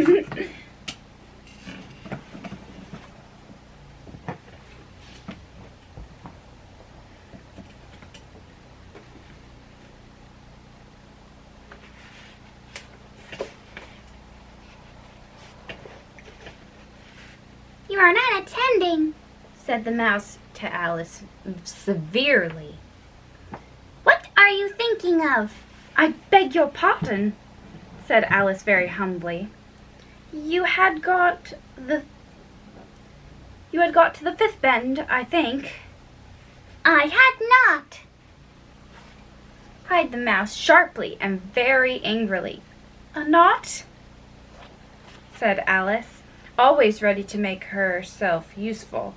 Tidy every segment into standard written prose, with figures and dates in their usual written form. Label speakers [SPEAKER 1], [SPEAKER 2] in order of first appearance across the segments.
[SPEAKER 1] You are not attending, said the mouse to Alice severely. What are you thinking of?
[SPEAKER 2] I beg your pardon, said Alice very humbly. You had got to the 5th bend, I think.
[SPEAKER 1] I had not,
[SPEAKER 2] cried the mouse sharply and very angrily. Not? Said Alice, always ready to make herself useful,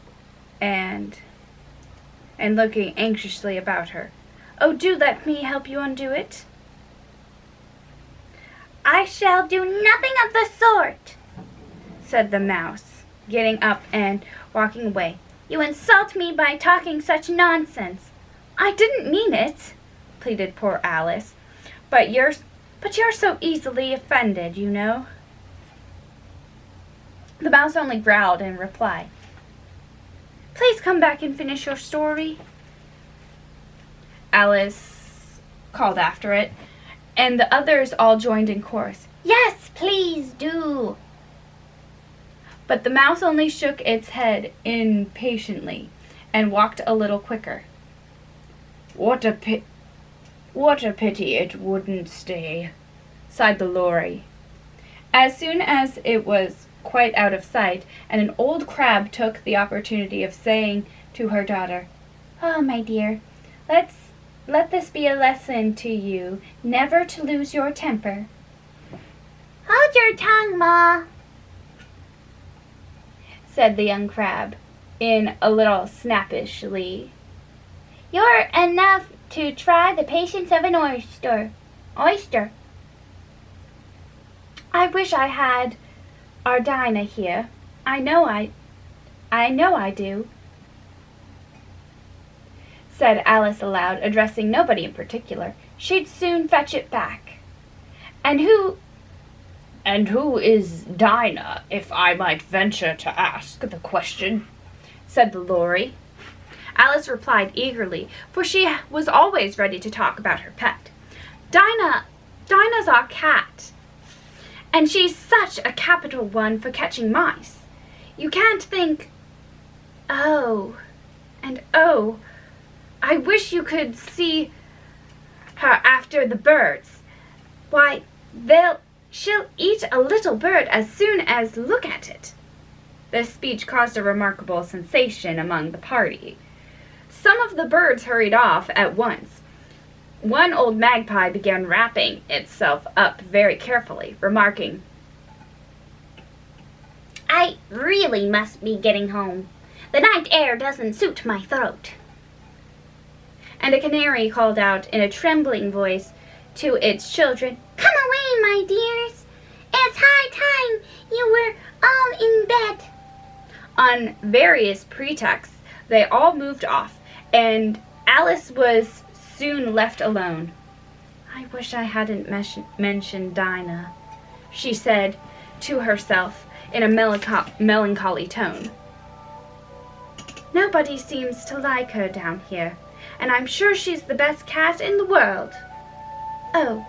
[SPEAKER 2] and looking anxiously about her. Oh, do let me help you undo it.
[SPEAKER 1] I shall do nothing of the sort,
[SPEAKER 2] said the mouse, getting up and walking away.
[SPEAKER 1] You insult me by talking such nonsense.
[SPEAKER 2] I didn't mean it, pleaded poor Alice. But you're so easily offended, you know. The mouse only growled in reply. Please come back and finish your story, Alice called after it, and the others all joined in chorus.
[SPEAKER 1] Yes, please do.
[SPEAKER 2] But the mouse only shook its head impatiently and walked a little quicker. What a pity it wouldn't stay, sighed the lory. As soon as it was quite out of sight, and an old crab took the opportunity of saying to her daughter, "Oh, my dear, let this be a lesson to you, never to lose your temper."
[SPEAKER 1] Hold your tongue, Ma,
[SPEAKER 2] said the young crab, in a little snappishly.
[SPEAKER 1] You're enough to try the patience of an oyster.
[SPEAKER 2] I wish I had our Dinah here. I know I do, said Alice aloud, addressing nobody in particular. She'd soon fetch it back. And who is Dinah, if I might venture to ask the question? Said the lory. Alice replied eagerly, for she was always ready to talk about her pet. Dinah's our cat, and she's such a capital one for catching mice. You can't think... Oh, I wish you could see her after the birds. Why, she'll eat a little bird as soon as look at it. This speech caused a remarkable sensation among the party. Some of the birds hurried off at once. One old magpie began wrapping itself up very carefully, remarking,
[SPEAKER 1] I really must be getting home. The night air doesn't suit my throat.
[SPEAKER 2] And a canary called out in a trembling voice to its children,
[SPEAKER 1] Come away, my dears. It's high time you were all in bed.
[SPEAKER 2] On various pretexts, they all moved off, and Alice was soon left alone. I wish I hadn't mentioned Dinah, she said to herself in a melancholy tone. Nobody seems to like her down here, and I'm sure she's the best cat in the world. Oh,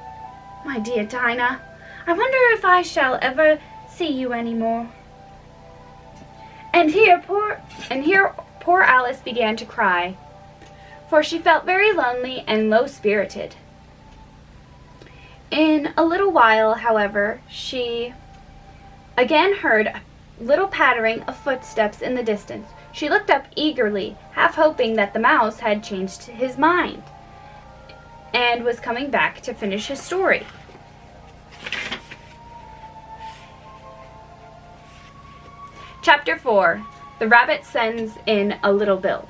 [SPEAKER 2] my dear Dinah, I wonder if I shall ever see you any more. And here poor Alice began to cry, for she felt very lonely and low-spirited. In a little while, however, she again heard a little pattering of footsteps in the distance. She looked up eagerly, half hoping that the mouse had changed his mind and was coming back to finish his story. Chapter 4. The Rabbit Sends in a Little Bill.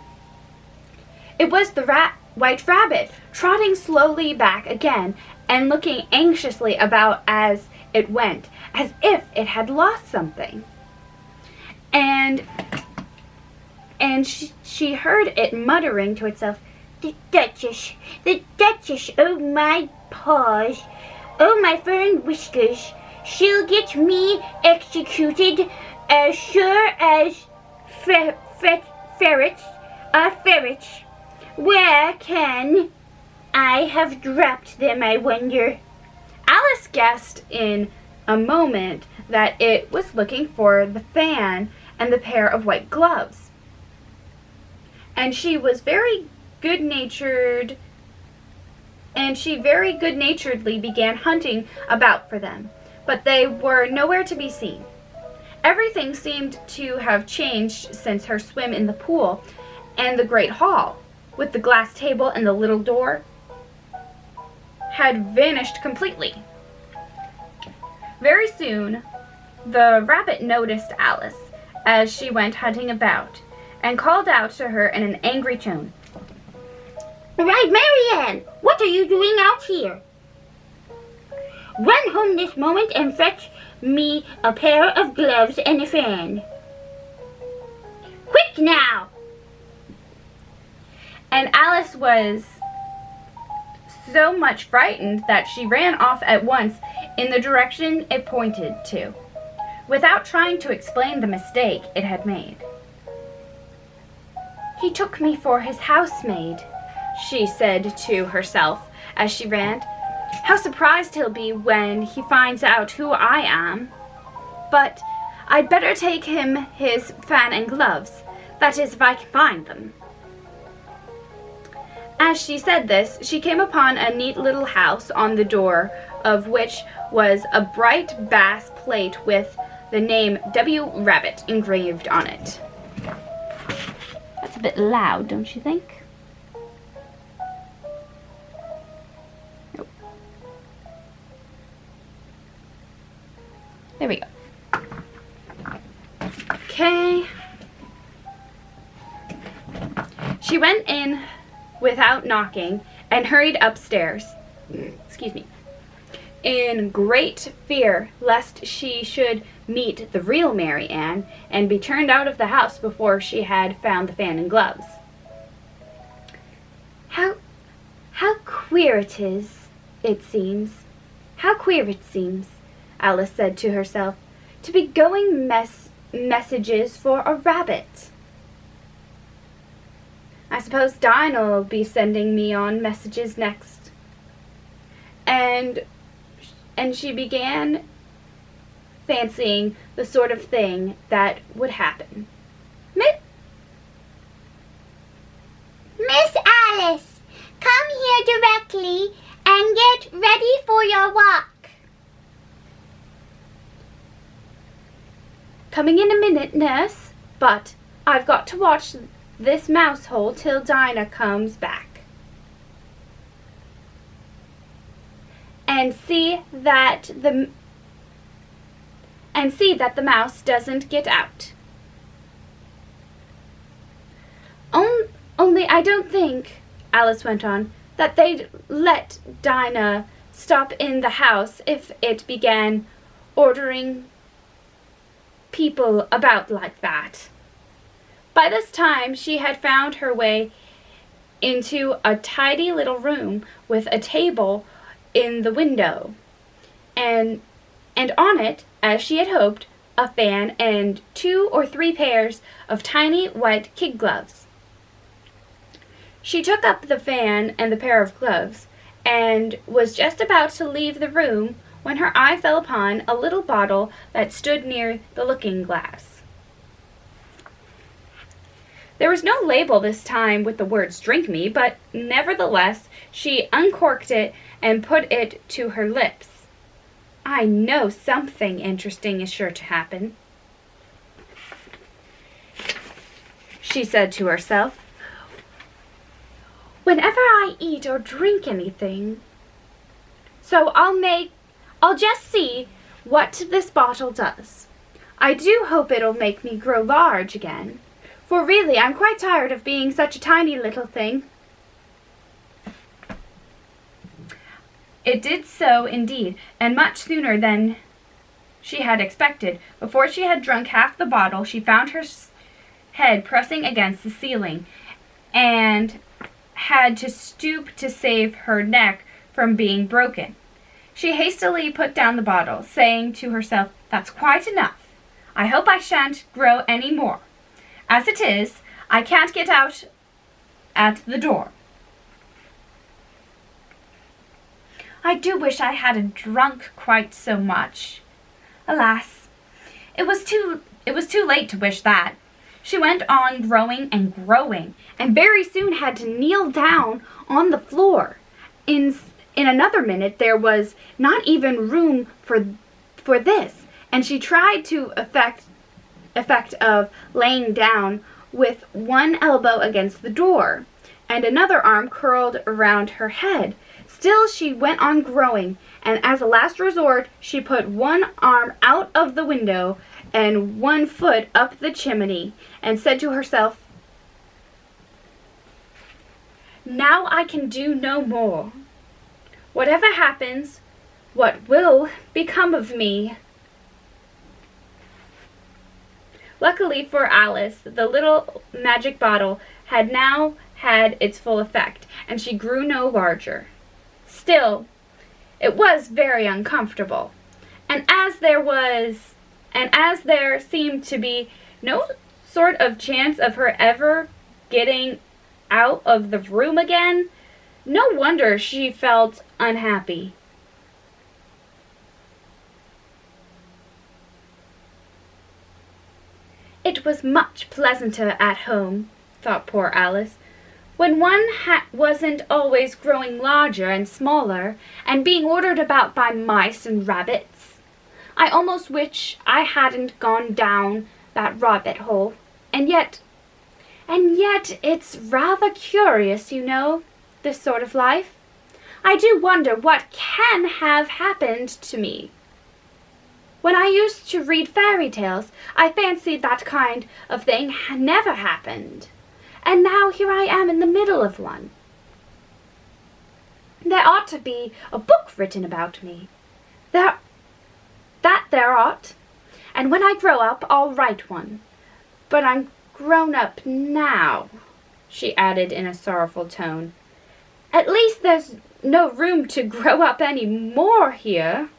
[SPEAKER 2] It was the White Rabbit, trotting slowly back again and looking anxiously about as it went, as if it had lost something. And she heard it muttering to itself, the Duchess, oh my paws, oh my fur and whiskers,
[SPEAKER 1] she'll get me executed as sure as ferrets are ferrets. Where can I have dropped them, I wonder?
[SPEAKER 2] Alice guessed in a moment that it was looking for the fan and the pair of white gloves. And she very good-naturedly began hunting about for them, but they were nowhere to be seen. Everything seemed to have changed since her swim in the pool, and the great hall, with the glass table and the little door, had vanished completely. Very soon, the rabbit noticed Alice as she went hunting about, and called out to her in an angry tone,
[SPEAKER 1] "Right, Marianne, what are you doing out here? Run home this moment and fetch me a pair of gloves and a fan. Quick now!"
[SPEAKER 2] And Alice was so much frightened that she ran off at once in the direction it pointed to, without trying to explain the mistake it had made. "He took me for his housemaid," she said to herself as she ran. "How surprised he'll be when he finds out who I am. But I'd better take him his fan and gloves, that is, if I can find them." As she said this, she came upon a neat little house, on the door of which was a bright brass plate with the name W. Rabbit engraved on it. That's a bit loud, don't you think? Nope. There we go. Okay. She went in without knocking and hurried upstairs. Excuse me. In great fear lest she should meet the real Mary Ann and be turned out of the house before she had found the fan and gloves. How queer it seems, Alice said to herself, to be going messages for a rabbit. I suppose Dinah'll be sending me on messages next. And she began fancying the sort of thing that would happen.
[SPEAKER 1] Miss Alice, come here directly and get ready for your walk.
[SPEAKER 2] Coming in a minute, nurse, but I've got to watch this mouse hole till Dinah comes back. And see that the mouse doesn't get out. Only I don't think, Alice went on, that they'd let Dinah stop in the house if it began ordering people about like that. By this time, she had found her way into a tidy little room with a table in the window, and on it, as she had hoped, a fan and 2 or 3 pairs of tiny white kid gloves. She took up the fan and the pair of gloves, and was just about to leave the room when her eye fell upon a little bottle that stood near the looking-glass. There was no label this time with the words "Drink Me," but nevertheless she uncorked it and put it to her lips. I know something interesting is sure to happen, she said to herself. Whenever I eat or drink anything. So I'll just see what this bottle does. I do hope it'll make me grow large again, for really I'm quite tired of being such a tiny little thing. It did so indeed, and much sooner than she had expected. Before she had drunk half the bottle, she found her head pressing against the ceiling, and had to stoop to save her neck from being broken. She hastily put down the bottle, saying to herself, "That's quite enough. I hope I shan't grow any more. As it is, I can't get out at the door. I do wish I hadn't drunk quite so much. Alas, it was too late to wish that." She went on growing and growing, and very soon had to kneel down on the floor. In another minute, there was not even room for this, and she tried to effect of laying down with one elbow against the door, and another arm curled around her head. Still she went on growing, and as a last resort, she put one arm out of the window and one foot up the chimney, and said to herself, "Now I can do no more. Whatever happens, what will become of me?" Luckily for Alice, the little magic bottle had now had its full effect, and she grew no larger. Still, it was very uncomfortable, and as there seemed to be no sort of chance of her ever getting out of the room again, no wonder she felt unhappy. It was much pleasanter at home, thought poor Alice, when one wasn't always growing larger and smaller and being ordered about by mice and rabbits. I almost wish I hadn't gone down that rabbit hole. And yet it's rather curious, you know, this sort of life. I do wonder what can have happened to me. When I used to read fairy tales, I fancied that kind of thing never happened. And now here I am in the middle of one. There ought to be a book written about me. There ought. And when I grow up, I'll write one. But I'm grown up now, she added in a sorrowful tone. At least there's no room to grow up any more here.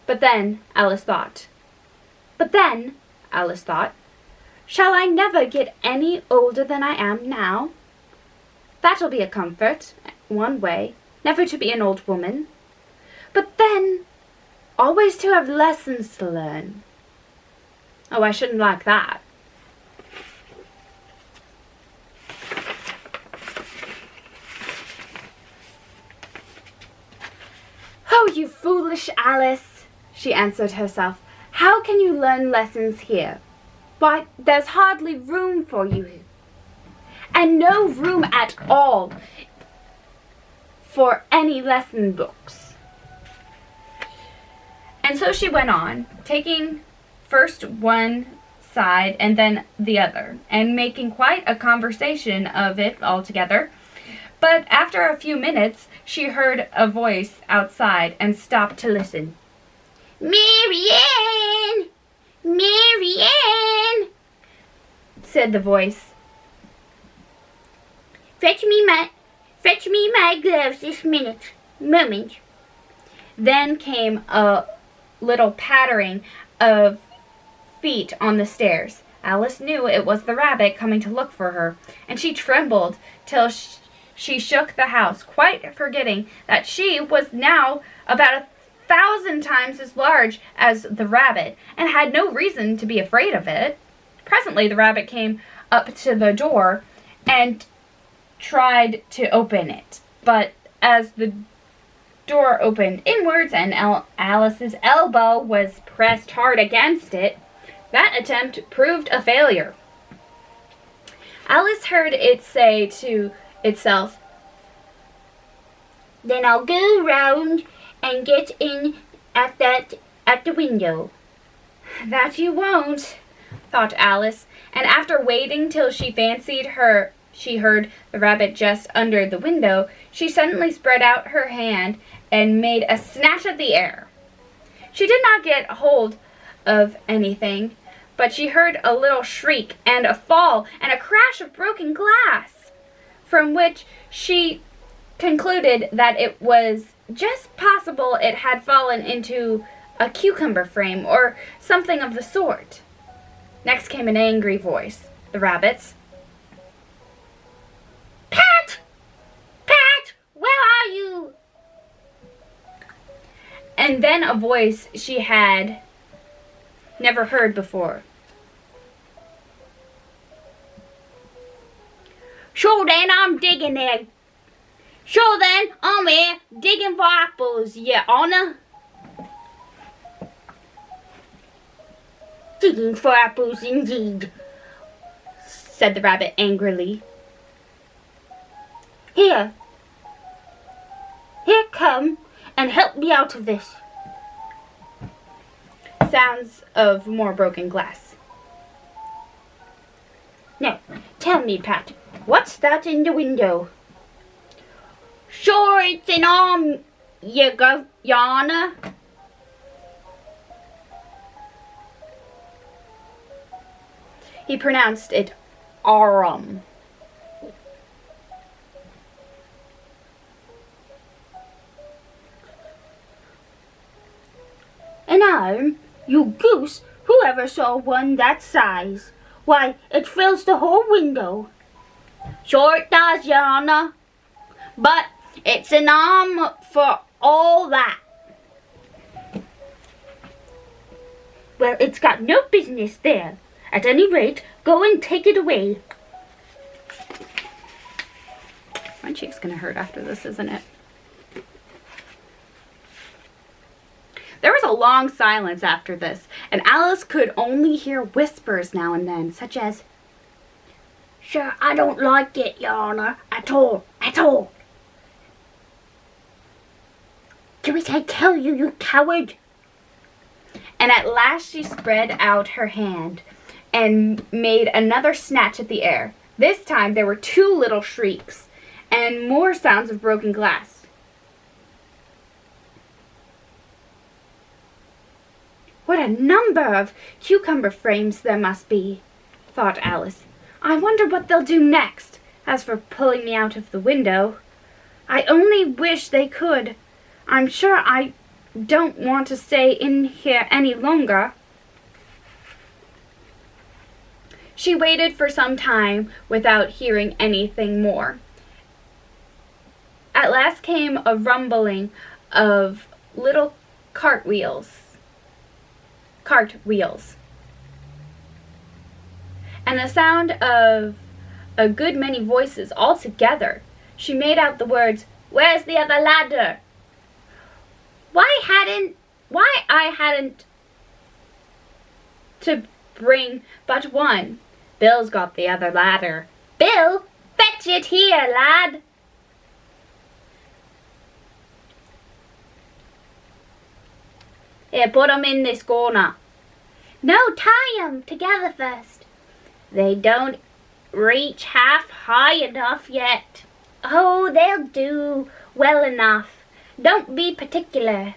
[SPEAKER 2] But then, Alice thought, shall I never get any older than I am now? That'll be a comfort, one way, never to be an old woman. But then, always to have lessons to learn. Oh, I shouldn't like that. Oh, you foolish Alice, she answered herself. How can you learn lessons here? Why, there's hardly room for you, and no room at all for any lesson books. And so she went on, taking first one side and then the other, and making quite a conversation of it altogether. But after a few minutes, she heard a voice outside and stopped to listen. "Marianne! Marianne!" said the voice. Fetch me my gloves this moment. Then came a little pattering of feet on the stairs. Alice knew it was the rabbit coming to look for her, and she trembled till she shook the house, quite forgetting that she was now about 1,000 times as large as the rabbit, and had no reason to be afraid of it. Presently the rabbit came up to the door and tried to open it, but as the door opened inwards and Alice's elbow was pressed hard against it, that attempt proved a failure. Alice heard it say to itself, "Then I'll go round and get in at the window." That you won't, thought Alice, and after waiting till she fancied she heard the rabbit just under the window, she suddenly spread out her hand and made a snatch at the air. She did not get hold of anything, but she heard a little shriek and a fall and a crash of broken glass, from which she concluded that it was just possible it had fallen into a cucumber frame or something of the sort. Next came an angry voice. The rabbit's.
[SPEAKER 1] Pat! Pat! Where are you?
[SPEAKER 2] And then a voice she had never heard before.
[SPEAKER 1] Sure then, I'm digging there. Sure then, I'm here digging for apples, Your Honor. Digging for apples indeed,
[SPEAKER 2] said the rabbit angrily.
[SPEAKER 1] Here, come and help me out of this.
[SPEAKER 2] Sounds of more broken glass.
[SPEAKER 1] Now, tell me, Pat, what's that in the window? Sure, it's an arm, Your Honor.
[SPEAKER 2] He pronounced it arum.
[SPEAKER 1] An arm? You goose! Whoever saw one that size? Why, it fills the whole window. Sure it does, Your Honor. But it's an arm for all that. Well, it's got no business there. At any rate, go and take it away.
[SPEAKER 2] My cheek's gonna hurt after this, isn't it? There was a long silence after this, and Alice could only hear whispers now and then, such as,
[SPEAKER 1] Sure, I don't like it, Your Honor, at all, at all. Do as I tell you, you coward.
[SPEAKER 2] And at last she spread out her hand and made another snatch at the air. This time there were 2 little shrieks and more sounds of broken glass. What a number of cucumber frames there must be, thought Alice. I wonder what they'll do next. As for pulling me out of the window, I only wish they could. I'm sure I don't want to stay in here any longer. She waited for some time without hearing anything more. At last came a rumbling of little cartwheels, and the sound of a good many voices all together. She made out the words, "Where's the other ladder? Why I hadn't to bring but one. Bill's got the other ladder. Bill, fetch it here, lad." Here, put 'em in this corner.
[SPEAKER 1] No, tie 'em together first.
[SPEAKER 2] They don't reach half high enough yet.
[SPEAKER 1] Oh, they'll do well enough. Don't be particular.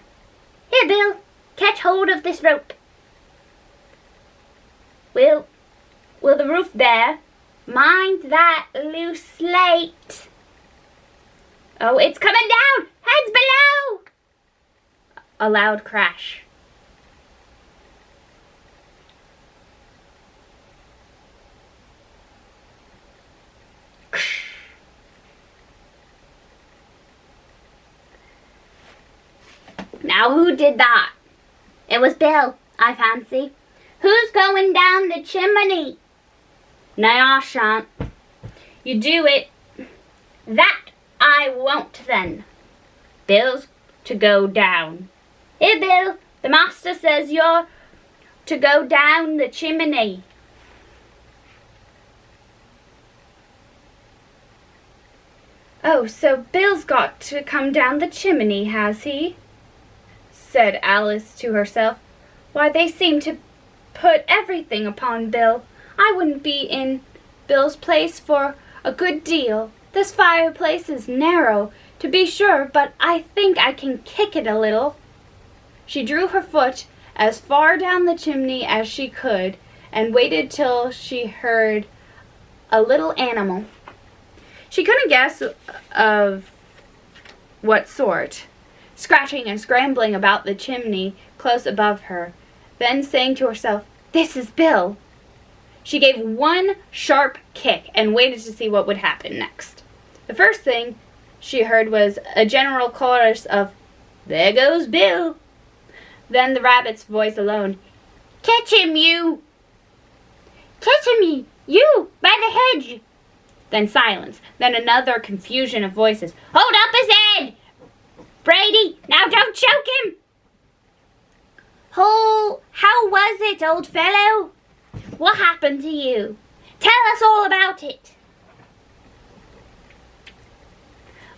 [SPEAKER 1] Here, Bill, catch hold of this rope. Will the roof bear? Mind that loose slate.
[SPEAKER 2] Oh, it's coming down! Heads below! A loud crash.
[SPEAKER 1] Now, who did that? It was Bill, I fancy. Who's going down the chimney?
[SPEAKER 2] No, I shan't. You do it.
[SPEAKER 1] That I won't then.
[SPEAKER 2] Bill's to go down.
[SPEAKER 1] Here, Bill, the master says you're to go down the chimney.
[SPEAKER 2] Oh, so Bill's got to come down the chimney, has he? Said Alice to herself. Why, they seem to put everything upon Bill. I wouldn't be in Bill's place for a good deal. This fireplace is narrow, to be sure, but I think I can kick it a little. She drew her foot as far down the chimney as she could and waited till she heard a little animal. She couldn't guess of what sort. scratching and scrambling about the chimney close above her, then saying to herself, "This is Bill." She gave one sharp kick and waited to see what would happen next. The first thing she heard was a general chorus of, "There goes Bill." Then the rabbit's voice alone, "Catch him, you!" "Catch him, you, by the hedge!" Then silence, then another confusion of voices. "Hold up his head! Brady, now don't choke him!" "Oh, how was it, old fellow? What happened to you? Tell us all about it."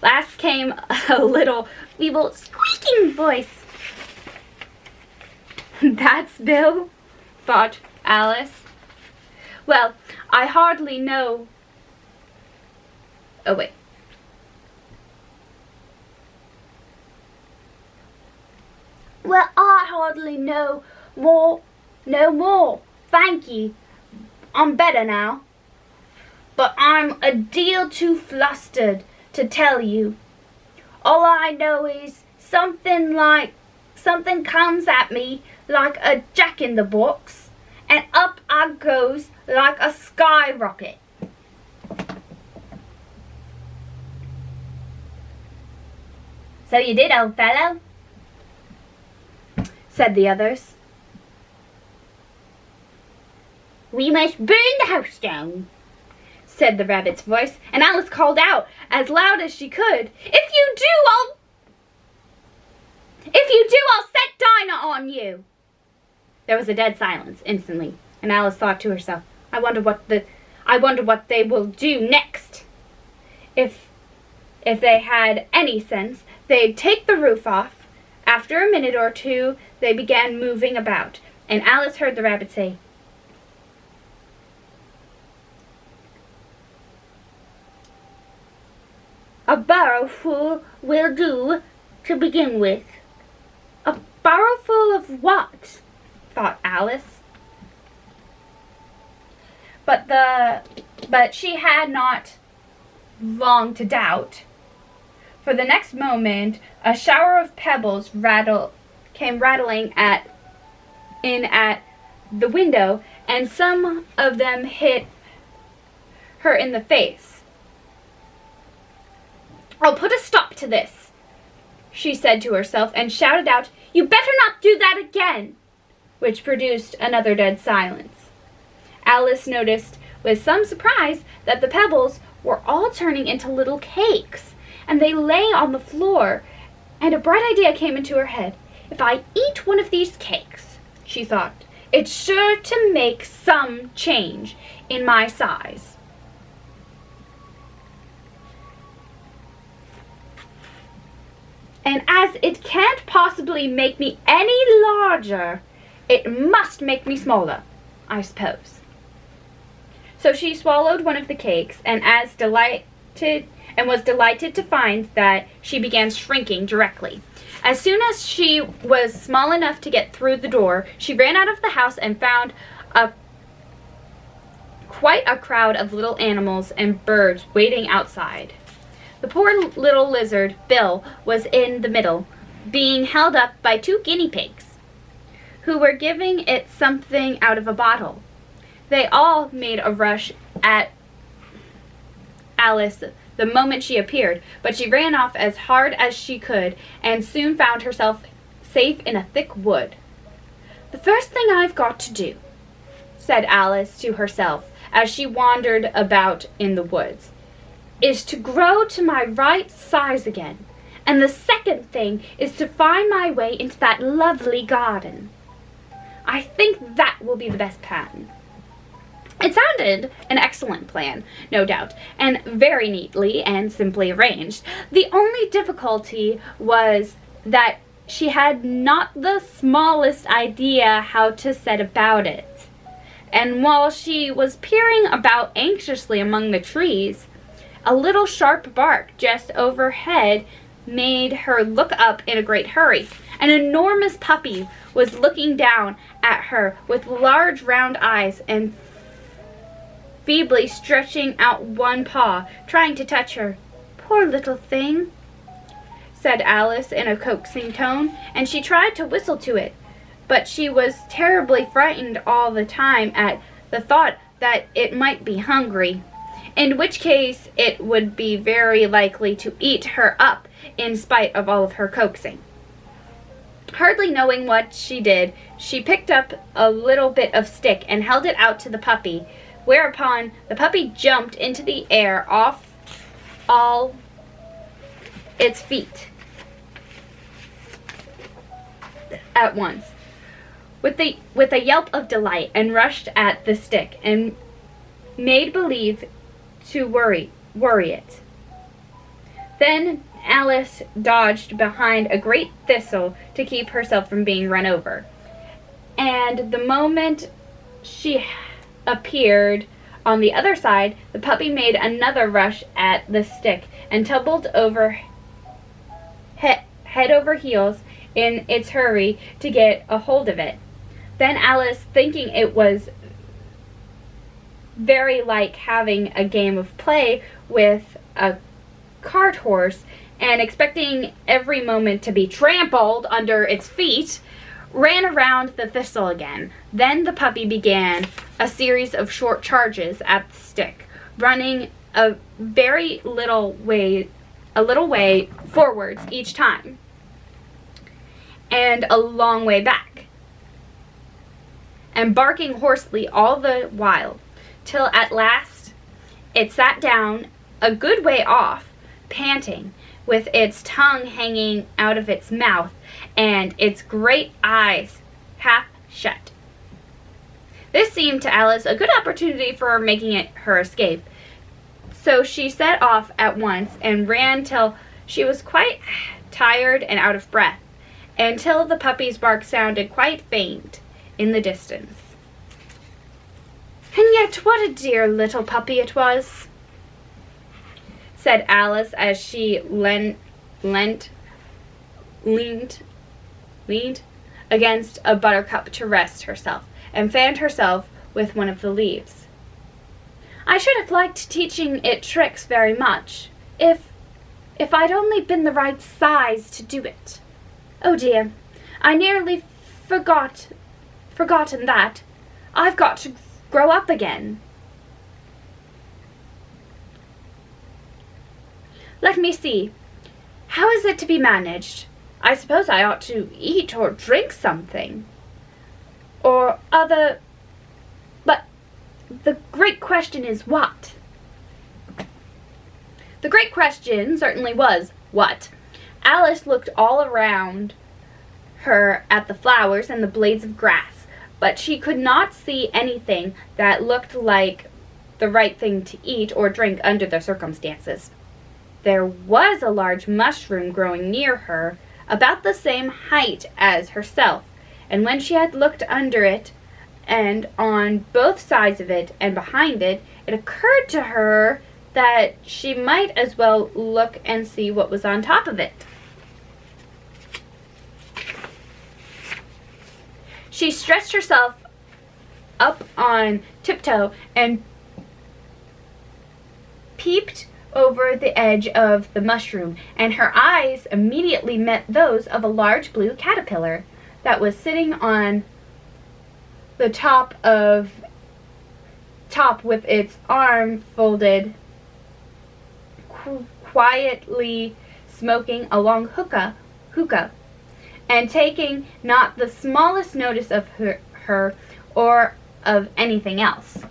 [SPEAKER 2] Last came a little feeble squeaking voice. "That's Bill," thought Alice. "Well, I hardly know..." Oh, wait. "Well, I hardly know more, no more. Thank ye. I'm better now. But I'm a deal too flustered to tell you. All I know is something comes at me like a jack-in-the-box, and up I goes like a skyrocket." "So you did, old fellow," said the others. "We must burn the house down," said the rabbit's voice, and Alice called out as loud as she could, "If you do, I'll set Dinah on you." There was a dead silence instantly, and Alice thought to herself, I wonder what they will do next. If they had any sense, they'd take the roof off. After a minute or two, they began moving about, and Alice heard the rabbit say, "A barrowful will do to begin with." "A barrowful of what?" thought Alice. But she had not long to doubt. For the next moment, a shower of pebbles came rattling in at the window, and some of them hit her in the face. "I'll put a stop to this," she said to herself, and shouted out, "You better not do that again," which produced another dead silence. Alice noticed with some surprise that the pebbles were all turning into little cakes, and they lay on the floor, and a bright idea came into her head. "If I eat one of these cakes," she thought, "it's sure to make some change in my size." "And as it can't possibly make me any larger, it must make me smaller, I suppose." So she swallowed one of the cakes, and was delighted to find that she began shrinking directly. As soon as she was small enough to get through the door, she ran out of the house and found quite a crowd of little animals and birds waiting outside. The poor little lizard, Bill, was in the middle, being held up by 2 guinea pigs, who were giving it something out of a bottle. They all made a rush at Alice the moment she appeared, but she ran off as hard as she could and soon found herself safe in a thick wood. "The first thing I've got to do," said Alice to herself as she wandered about in the woods, "is to grow to my right size again, and the second thing is to find my way into that lovely garden. I think that will be the best plan." It sounded an excellent plan, no doubt, and very neatly and simply arranged. The only difficulty was that she had not the smallest idea how to set about it. And while she was peering about anxiously among the trees, a little sharp bark just overhead made her look up in a great hurry. An enormous puppy was looking down at her with large round eyes and feebly stretching out one paw, trying to touch her. "Poor little thing," said Alice in a coaxing tone, and she tried to whistle to it, but she was terribly frightened all the time at the thought that it might be hungry, in which case it would be very likely to eat her up in spite of all of her coaxing. Hardly knowing what she did, she picked up a little bit of stick and held it out to the puppy, whereupon the puppy jumped into the air off all its feet at once, with a yelp of delight, and rushed at the stick and made believe to worry it. Then Alice dodged behind a great thistle to keep herself from being run over, and the moment she appeared on the other side, the puppy made another rush at the stick and tumbled over head over heels in its hurry to get a hold of it. Then Alice, thinking it was very like having a game of play with a cart horse and expecting every moment to be trampled under its feet, ran around the thistle again. Then the puppy began a series of short charges at the stick, running a little way forwards each time, and a long way back, and barking hoarsely all the while, till at last it sat down a good way off, panting, with its tongue hanging out of its mouth and its great eyes half shut. This seemed to Alice a good opportunity for making her escape, so she set off at once and ran till she was quite tired and out of breath, until the puppy's bark sounded quite faint in the distance. "And yet what a dear little puppy it was," said Alice as she leaned against a buttercup to rest herself, and fanned herself with one of the leaves. "I should have liked teaching it tricks very much, if I'd only been the right size to do it. Oh dear, I nearly forgotten that. I've got to grow up again. Let me see. How is it to be managed? I suppose I ought to eat or drink something, or other, but the great question is what?" The great question certainly was what. Alice looked all around her at the flowers and the blades of grass, but she could not see anything that looked like the right thing to eat or drink under the circumstances. There was a large mushroom growing near her, about the same height as herself, and when she had looked under it, and on both sides of it and behind it, it occurred to her that she might as well look and see what was on top of it. She stretched herself up on tiptoe and peeped over the edge of the mushroom, and her eyes immediately met those of a large blue caterpillar that was sitting on the top with its arm folded, quietly smoking a long hookah, and taking not the smallest notice of her or of anything else.